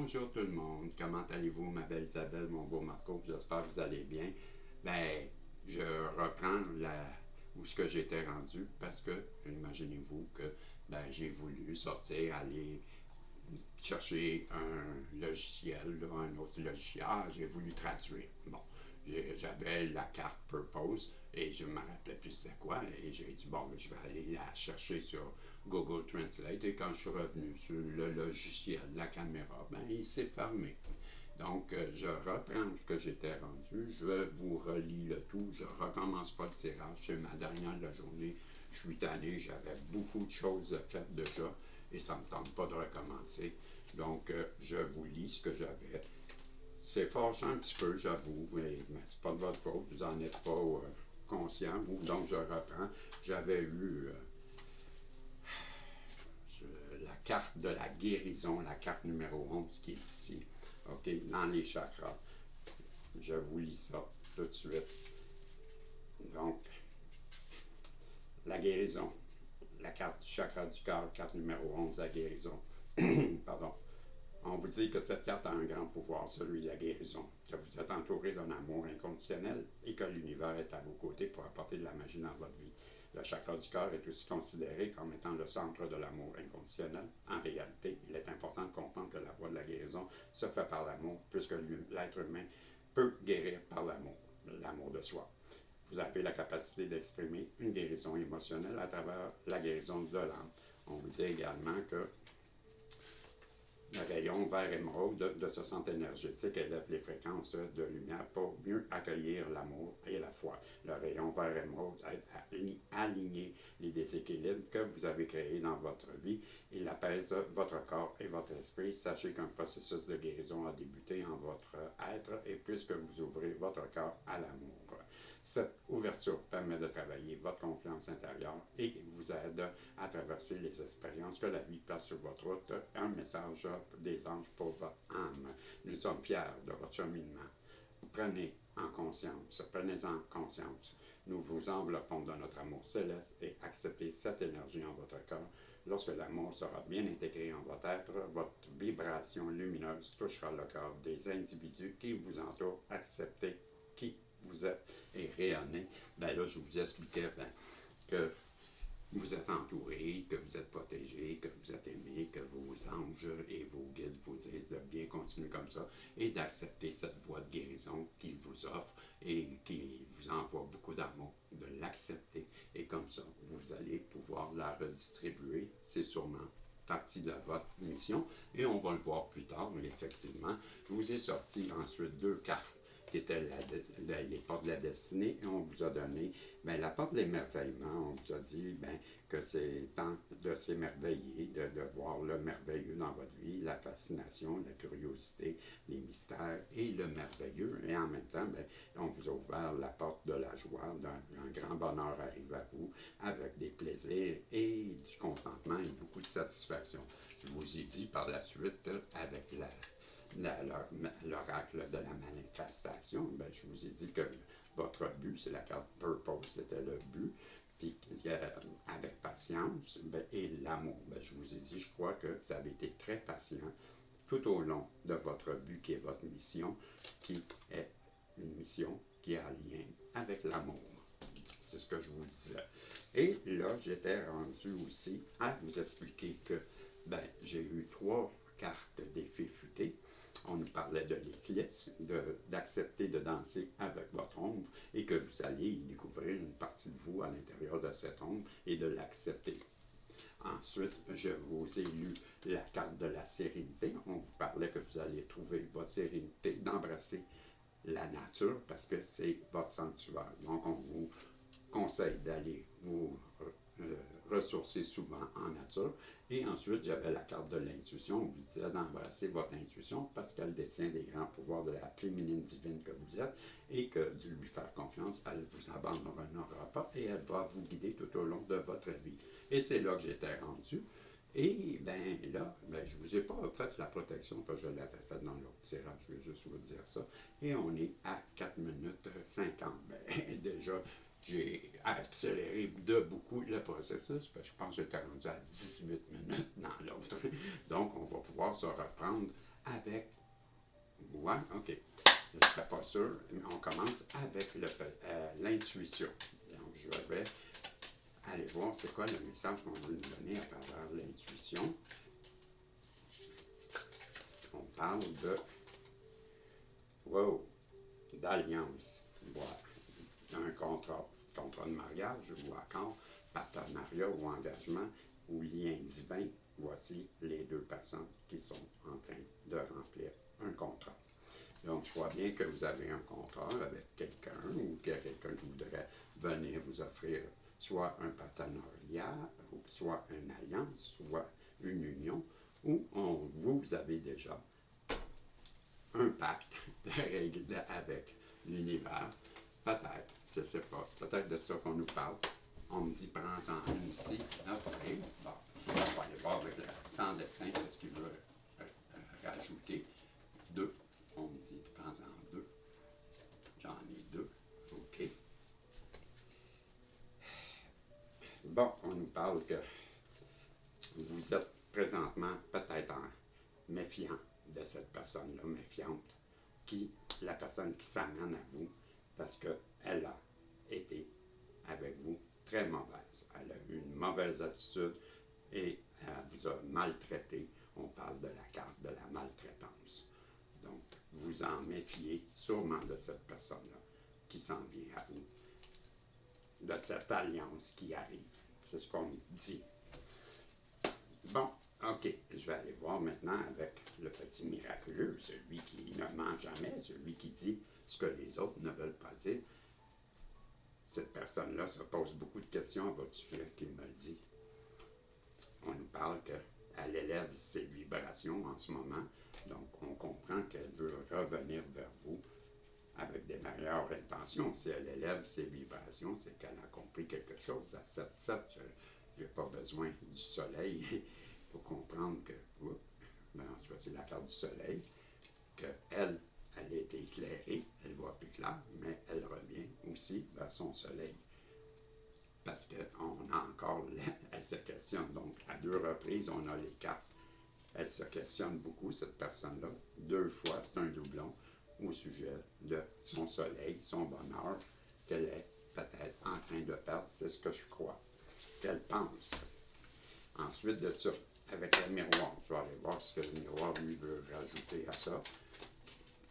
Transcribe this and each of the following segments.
Bonjour tout le monde, comment allez-vous, ma belle Isabelle, mon beau Marco? J'espère que vous allez bien. Ben, je reprends où ce que j'étais rendu parce que, imaginez-vous que j'ai voulu sortir, aller chercher un logiciel, là, un autre logiciel. Ah, j'ai voulu traduire. Bon, j'avais la carte Purpose et je me rappelais plus c'est quoi. Et j'ai dit, bon, je vais aller la chercher sur Google Translate. Et quand je suis revenu sur le logiciel, la caméra, ben, il s'est fermé. Donc, je reprends ce que j'étais rendu. Je vous relis le tout. Je recommence pas le tirage. C'est ma dernière de la journée. Je suis tanné. J'avais beaucoup de choses faites déjà et ça ne me tente pas de recommencer. Donc, je vous lis ce que j'avais. C'est fâchant un petit peu, j'avoue, mais c'est pas de votre faute. Vous n'en êtes pas conscient, vous. Donc, je reprends. J'avais eu la carte de la guérison, la carte numéro 11 qui est ici, OK, dans les chakras. Je vous lis ça tout de suite. Donc, la guérison, la carte du chakra du cœur, carte numéro 11, la guérison. Pardon. On vous dit que cette carte a un grand pouvoir, celui de la guérison, que vous êtes entouré d'un amour inconditionnel et que l'univers est à vos côtés pour apporter de la magie dans votre vie. Le chakra du cœur est aussi considéré comme étant le centre de l'amour inconditionnel. En réalité, il est important de comprendre que la voie de la guérison se fait par l'amour, puisque l'être humain peut guérir par l'amour, l'amour de soi. Vous avez la capacité d'exprimer une guérison émotionnelle à travers la guérison de l'âme. On vous dit également que le rayon vert émeraude de ce centre énergétique élève les fréquences de lumière pour mieux accueillir l'amour et la foi. Le rayon vert émeraude aide à aligner les déséquilibres que vous avez créés dans votre vie. Il apaise votre corps et votre esprit. Sachez qu'un processus de guérison a débuté en votre être et puisque vous ouvrez votre cœur à l'amour. Cette ouverture permet de travailler votre confiance intérieure et vous aide à traverser les expériences que la vie place sur votre route. Un message des anges pour votre âme. Nous sommes fiers de votre cheminement. Prenez-en conscience. Nous vous enveloppons de notre amour céleste et acceptez cette énergie en votre cœur. Lorsque l'amour sera bien intégré en votre être, votre vibration lumineuse touchera le cœur des individus qui vous entourent. Acceptez qui vous êtes et rayonnez. Ben là, je vous expliquais que vous êtes entouré, que vous êtes protégé, que vous êtes aimé, que vos anges et vos guides vous disent de bien continuer comme ça et d'accepter cette voie de guérison qu'ils vous offrent et qui vous envoie beaucoup d'amour, de l'accepter et comme ça, vous allez pouvoir la redistribuer. C'est sûrement partie de votre mission et on va le voir plus tard, mais effectivement, je vous ai sorti ensuite deux cartes qui étaient les portes de la destinée, et on vous a donné la porte de l'émerveillement. On vous a dit que c'est temps de s'émerveiller, de voir le merveilleux dans votre vie, la fascination, la curiosité, les mystères et le merveilleux. Et en même temps, on vous a ouvert la porte de la joie, d'un grand bonheur arrive à vous, avec des plaisirs et du contentement et beaucoup de satisfaction. Je vous ai dit par la suite, avec l'oracle de la manifestation, je vous ai dit que votre but, c'est la carte Purpose, c'était le but, puis avec patience et l'amour. Je vous ai dit, je crois que vous avez été très patient tout au long de votre but qui est votre mission, qui est une mission qui a un lien avec l'amour. C'est ce que je vous disais. Et là, j'étais rendu aussi à vous expliquer que j'ai eu 3 cartes d'effet futé. On nous parlait de l'éclipse, d'accepter de danser avec votre ombre et que vous allez y découvrir une partie de vous à l'intérieur de cette ombre et de l'accepter. Ensuite, je vous ai lu la carte de la sérénité. On vous parlait que vous allez trouver votre sérénité, d'embrasser la nature parce que c'est votre sanctuaire. Donc, on vous conseille d'aller vous ressourcer souvent en nature. Et ensuite, j'avais la carte de l'intuition. On vous disait d'embrasser votre intuition parce qu'elle détient des grands pouvoirs de la féminine divine que vous êtes et que de lui faire confiance, elle vous abandonnera pas et elle va vous guider tout au long de votre vie. Et c'est là que j'étais rendu. Et là, je ne vous ai pas fait la protection que je l'avais faite dans l'autre tirage, je vais juste vous dire ça. Et on est à 4 minutes 50. Déjà, j'ai accéléré de beaucoup le processus, je pense que j'étais rendu à 18 minutes dans l'autre. Donc, on va pouvoir se reprendre avec, ouais, ok, je ne serais pas sûr, mais on commence avec l'intuition. Donc, je vais aller voir c'est quoi le message qu'on va nous donner à travers l'intuition. On parle de, wow, d'alliance, voilà, un contrat de mariage ou encore partenariat ou engagement ou lien divin. Voici les deux personnes qui sont en train de remplir un contrat. Donc, je vois bien que vous avez un contrat avec quelqu'un ou qu'il y a quelqu'un qui voudrait venir vous offrir soit un partenariat, ou soit une alliance, soit une union, ou vous avez déjà un pacte de règles avec l'univers. Peut-être, je ne sais pas, c'est peut-être de ça qu'on nous parle. On me dit, prends-en une ici. OK, bon, on va aller voir avec le sans dessin ce qu'il veut rajouter. Deux. On me dit, prends-en deux. J'en ai deux. OK. Bon, on nous parle que vous êtes présentement peut-être méfiant de cette personne-là, méfiante, la personne qui s'amène à vous, parce qu'elle a été avec vous très mauvaise. Elle a eu une mauvaise attitude et elle vous a maltraité. On parle de la carte de la maltraitance. Donc, vous en méfiez sûrement de cette personne-là qui s'en vient à vous, de cette alliance qui arrive. C'est ce qu'on dit. Bon, OK, je vais aller voir maintenant avec le petit miraculeux, celui qui ne ment jamais, celui qui dit ce que les autres ne veulent pas dire. Cette personne-là se pose beaucoup de questions à votre sujet, qu'il me le dit. On nous parle qu'elle élève ses vibrations en ce moment, donc on comprend qu'elle veut revenir vers vous avec des meilleures intentions. Si elle élève ses vibrations, c'est qu'elle a compris quelque chose. À 7-7, je n'ai pas besoin du soleil pour comprendre que, ben, on choisit la carte du soleil, qu'elle, elle a été éclairée, elle voit plus clair, mais elle revient aussi vers son soleil. Parce qu'on a encore, elle se questionne. Donc, à 2 reprises, on a les cartes. Elle se questionne beaucoup, cette personne-là. 2 fois, c'est un doublon au sujet de son soleil, son bonheur, qu'elle est peut-être en train de perdre. C'est ce que je crois qu'elle pense. Ensuite de ça, avec le miroir, je vais aller voir ce que le miroir lui veut rajouter à ça.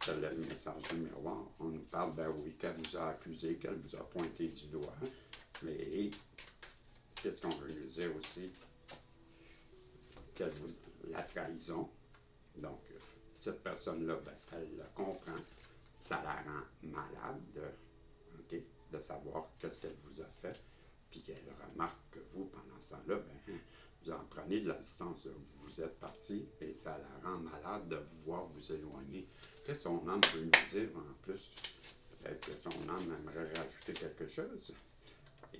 C'est le message du miroir. On nous parle, ben oui, qu'elle vous a accusé, qu'elle vous a pointé du doigt. Mais qu'est-ce qu'on veut nous dire aussi? La trahison. Donc, cette personne-là, ben, elle le comprend. Ça la rend malade de savoir qu'est-ce qu'elle vous a fait. Puis elle remarque que vous, pendant ce temps-là, ben, vous en prenez de la distance. Vous êtes parti et ça la rend malade de vous voir vous éloigner. Qu'est-ce que son âme peut nous dire en plus? Peut-être que son âme aimerait rajouter quelque chose.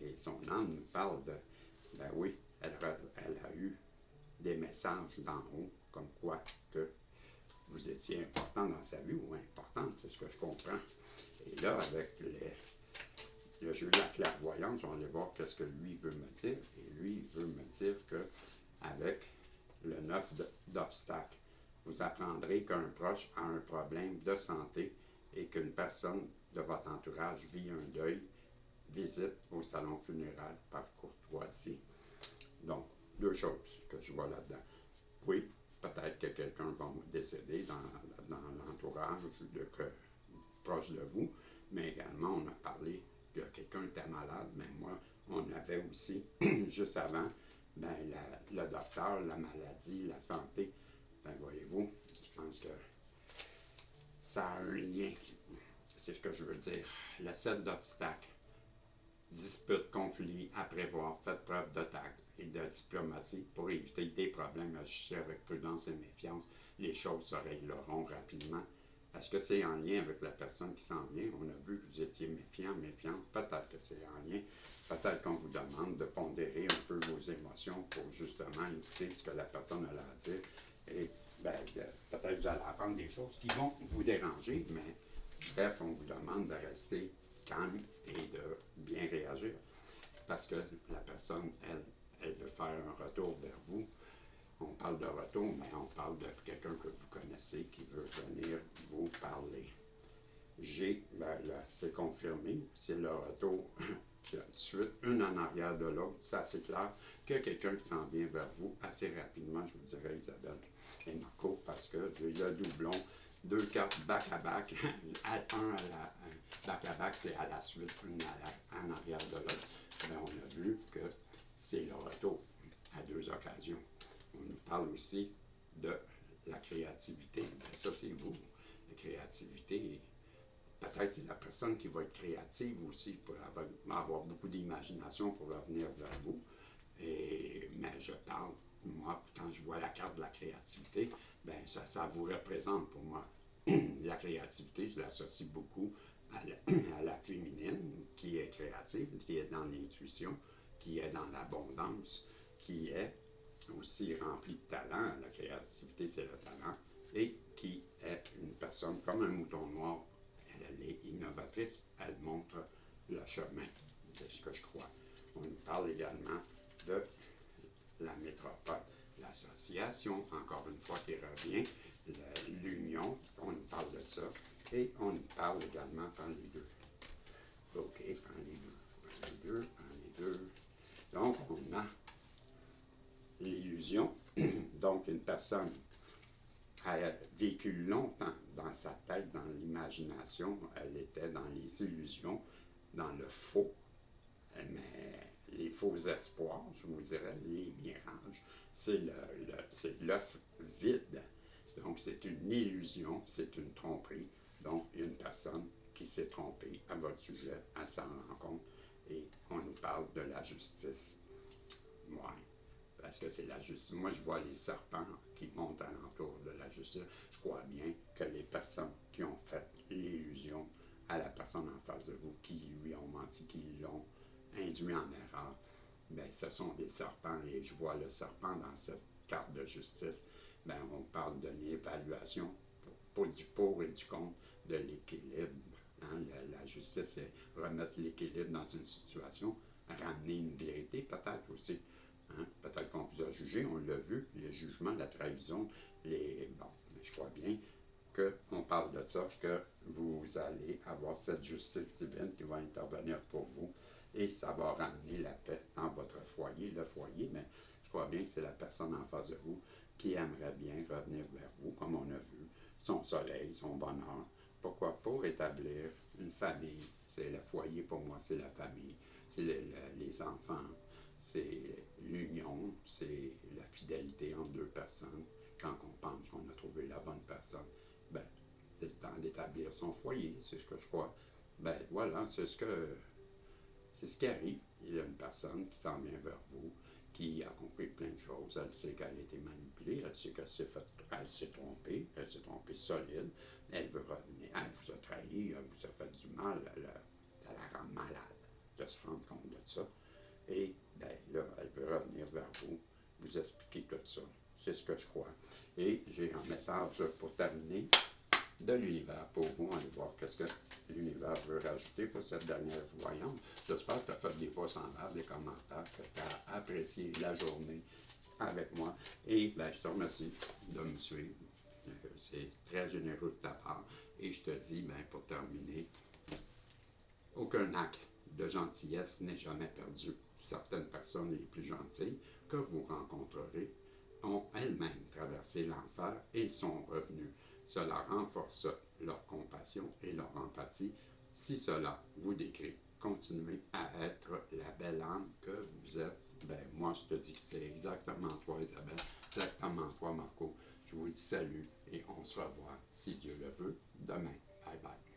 Et son âme nous parle de, ben oui, elle a eu des messages d'en haut, comme quoi que vous étiez important dans sa vie, ou importante, c'est ce que je comprends. Et là, avec le jeu de la clairvoyance, on va aller voir qu'est-ce que lui veut me dire. Et lui veut me dire que avec le 9 d'obstacles, vous apprendrez qu'un proche a un problème de santé et qu'une personne de votre entourage vit un deuil. Visite au salon funéraire par courtoisie. Donc, 2 choses que je vois là-dedans. Oui, peut-être que quelqu'un va décéder dans l'entourage proche de vous, mais également, on a parlé que quelqu'un était malade, mais moi, on avait aussi, juste avant, ben, le docteur, la maladie, la santé. Ben, voyez-vous, je pense que ça a un lien. C'est ce que je veux dire. Le 7 d'obstacles. Disputes, conflits à prévoir, faites preuve de tact et de diplomatie pour éviter des problèmes. Agissez avec prudence et méfiance. Les choses se régleront rapidement. Est-ce que c'est en lien avec la personne qui s'en vient? On a vu que vous étiez méfiant, méfiante. Peut-être que c'est en lien. Peut-être qu'on vous demande de pondérer un peu vos émotions pour justement écouter ce que la personne a à dire. Et ben, peut-être que vous allez apprendre des choses qui vont vous déranger, mais bref, on vous demande de rester calme et de bien réagir. Parce que la personne, elle veut faire un retour vers vous. On parle de retour, mais on parle de quelqu'un que vous connaissez C qui veut venir vous parler. G, ben là, c'est confirmé, c'est le retour tout de suite, une en arrière de l'autre. C'est assez clair qu'il y a quelqu'un qui s'en vient vers vous assez rapidement, je vous dirais, Isabelle et Marco, parce que le doublon, deux cartes back-à-back, back-à-back, c'est à la suite, une en arrière de l'autre. Ben, on a vu que c'est le retour à deux occasions. On nous parle aussi de la créativité. Ben, ça, c'est vous. La créativité, peut-être c'est la personne qui va être créative aussi, pour avoir beaucoup d'imagination pour revenir vers vous. Mais je parle, moi, quand je vois la carte de la créativité, ben ça vous représente pour moi. La créativité, je l'associe beaucoup à la féminine, qui est créative, qui est dans l'intuition, qui est dans l'abondance, qui est aussi remplie de talent. La créativité, c'est le talent. Et qui est une personne comme un mouton noir. Elle est innovatrice, elle montre le chemin, c'est ce que je crois. On nous parle également de la métropole, l'association, encore une fois, qui revient, l'union, on nous parle de ça, et on nous parle également, prends les deux. OK, prends les deux, prends les deux, prends les deux. Donc, on a l'illusion, donc une personne a vécu longtemps dans sa tête, dans l'imagination, elle était dans les illusions, dans le faux, mais les faux espoirs, je vous dirais, les mirages, c'est l'œuf vide. Donc, c'est une illusion, c'est une tromperie. Donc, une personne qui s'est trompée à votre sujet, elle s'en rend compte, et on nous parle de la justice. Ouais. Parce que c'est la justice. Moi, je vois les serpents qui montent alentour de la justice. Je crois bien que les personnes qui ont fait l'illusion à la personne en face de vous, qui lui ont menti, qui l'ont induit en erreur, bien, ce sont des serpents. Et je vois le serpent dans cette carte de justice. Bien, on parle de l'évaluation pour du pour et du contre, de l'équilibre. Hein? La justice, c'est remettre l'équilibre dans une situation, ramener une vérité peut-être aussi. Hein? Peut-être qu'on vous a jugé, on l'a vu, les jugements, la trahison, bon, je crois bien qu'on parle de ça, que vous allez avoir cette justice divine qui va intervenir pour vous et ça va ramener la paix dans votre foyer, le foyer, mais je crois bien que c'est la personne en face de vous qui aimerait bien revenir vers vous, comme on a vu, son soleil, son bonheur. Pourquoi? Pour établir une famille. C'est le foyer pour moi, c'est la famille, c'est les enfants, c'est l'union, c'est la fidélité entre deux personnes. Quand on pense qu'on a trouvé la bonne personne, ben, c'est le temps d'établir son foyer, c'est ce que je crois. Ben voilà, c'est ce qui arrive. Il y a une personne qui s'en vient vers vous, qui a compris plein de choses. Elle sait qu'elle a été manipulée, elle sait qu'elle s'est trompée, elle s'est trompée solide. Elle veut revenir, elle vous a trahi, elle vous a fait du mal, ça la rend malade de se rendre compte de ça. Et bien là, elle veut revenir vers vous, vous expliquer tout ça. C'est ce que je crois. Et j'ai un message pour terminer de l'univers pour vous. Allez voir qu'est-ce que l'univers veut rajouter pour cette dernière voyante. J'espère que tu as fait des pas semblables, des commentaires, que tu as apprécié la journée avec moi. Et ben, je te remercie de me suivre. C'est très généreux de ta part. Et je te dis, ben, pour terminer, aucun acte de gentillesse n'est jamais perdu. Certaines personnes les plus gentilles que vous rencontrerez ont elles-mêmes traversé l'enfer et sont revenues. Cela renforce leur compassion et leur empathie. Si cela vous décrit, continuez à être la belle âme que vous êtes. Ben, moi, je te dis que c'est exactement toi, Isabelle, exactement toi, Marco. Je vous dis salut et on se revoit, si Dieu le veut, demain. Bye bye.